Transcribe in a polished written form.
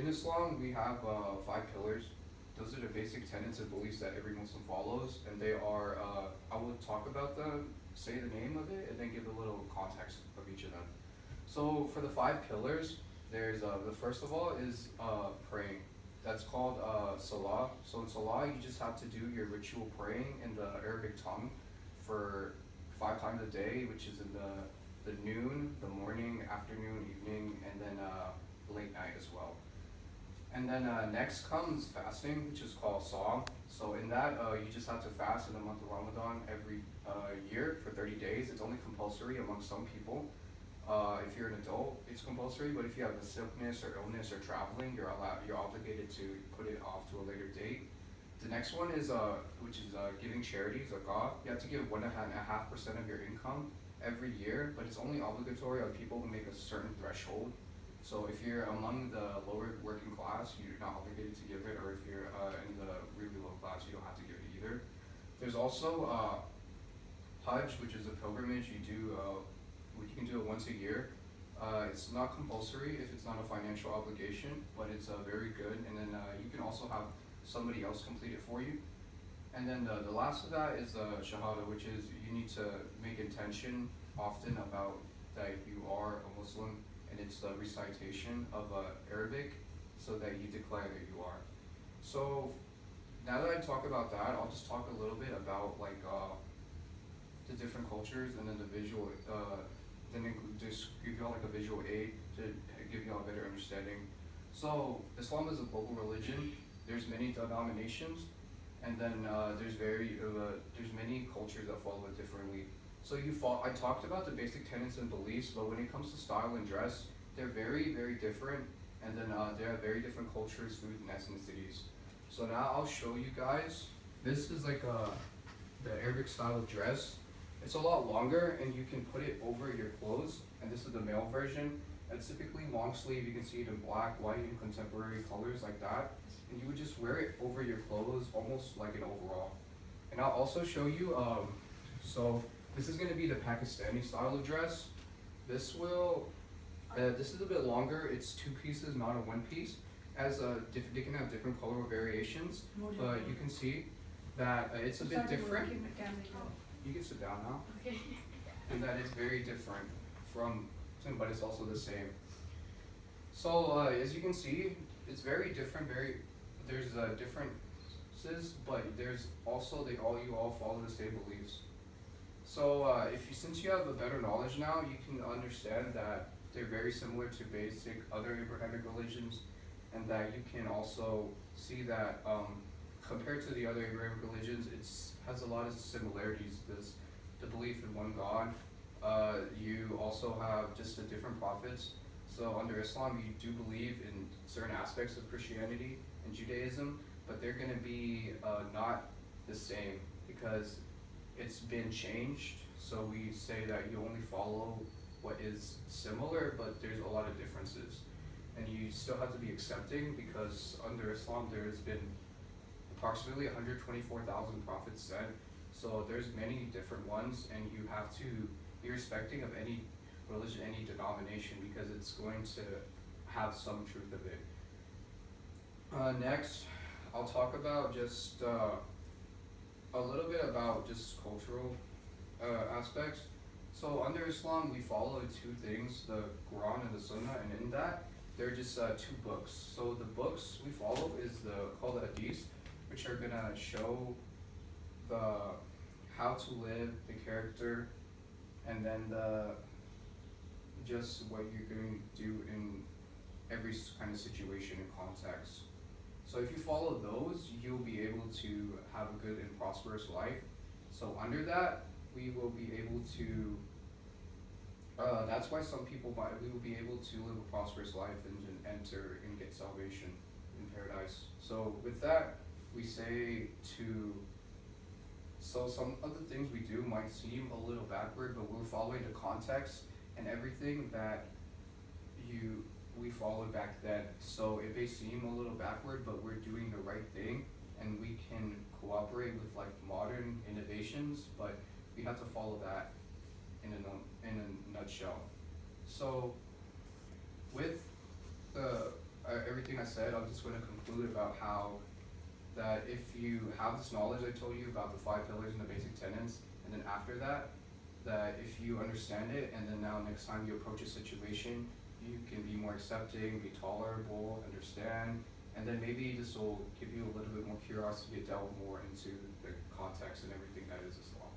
In Islam, we have five pillars. Those are the basic tenets and beliefs that every Muslim follows, and they are. I will talk about them, say the name of it, and then give a little context of each of them. So for the five pillars, there's the first of all is praying. That's called salah. So in salah, you just have to do your ritual praying in the Arabic tongue for five times a day, which is in the noon, the morning, afternoon, evening, and then late night as well. And then next comes fasting, which is called Saum. So in that, you just have to fast in the month of Ramadan every year for 30 days. It's only compulsory among some people. If you're an adult, it's compulsory, but if you have a sickness or illness or traveling, you're obligated to put it off to a later date. The next one is which is giving charity, zakah. You have to give 1.5% of your income every year, but it's only obligatory on people who make a certain threshold. So if you're among the lower working class, you're not obligated to give it, or if you're in the really low class, you don't have to give it either. There's also Hajj, which is a pilgrimage. You can do it once a year. It's not compulsory if it's not a financial obligation, but it's very good. And then you can also have somebody else complete it for you. And then the last of that is Shahada, which is you need to make intention often about that you are a Muslim, and it's the recitation of Arabic so that you declare that you are. So now that I talk about that, I'll just talk a little bit about the different cultures and then the visual, just give y'all like a visual aid to give y'all a better understanding. So Islam is a global religion. There's many denominations, and then there's many cultures that follow it differently. So I talked about the basic tenets and beliefs, but when it comes to style and dress, they're very, very different, and then they have very different cultures, food, and ethnicities. So now I'll show you guys. This is like the Arabic style of dress. It's a lot longer, and you can put it over your clothes, and this is the male version. It's typically long sleeve. You can see it in black, white, and contemporary colors like that. And you would just wear it over your clothes, almost like an overall. And I'll also show you, so this is gonna be the Pakistani style of dress. This is a bit longer. It's two pieces, not a one piece. They can have different color variations, but you can see that it's a bit different. You can sit down now. Okay. And that is very different but it's also the same. So as you can see, it's very different. There's differences, but there's also you all follow the same beliefs. So since you have a better knowledge now, you can understand that they're very similar to basic other Abrahamic religions, and that you can also see that compared to the other Abrahamic religions, it has a lot of similarities. There's the belief in one God. You also have just the different prophets. So under Islam, you do believe in certain aspects of Christianity and Judaism, but they're going to be not the same because it's been changed. So we say that you only follow what is similar, but there's a lot of differences. And you still have to be accepting because under Islam, there has been approximately 124,000 prophets sent. So there's many different ones, and you have to be respecting of any religion, any denomination, because it's going to have some truth of it. Next, I'll talk about just a little bit about just cultural aspects. So under Islam, we follow two things, the Quran and the Sunnah, and in that, they're just two books. So the books we follow is called the Hadith, which are gonna show how to live, the character, and then just what you're going to do in every kind of situation and context. So if you follow those, you'll be able to have a good and prosperous life. So under that, we will be able to. That's why we will be able to live a prosperous life and enter and get salvation in paradise. So with that, we say to. So some of the things we do might seem a little backward, but we're following the context and everything that we followed back then. So it may seem a little backward, but we're doing the right thing, and we can cooperate with like modern innovations, but we have to follow that in a nutshell. So with everything I said, I'm just going to conclude about how that if you have this knowledge I told you about the 5 pillars and the basic tenets, and then after that, that if you understand it, and then now next time you approach a situation, you can be more accepting, be tolerable, understand, and then maybe this will give you a little bit more curiosity to delve more into the context and everything that is Islam.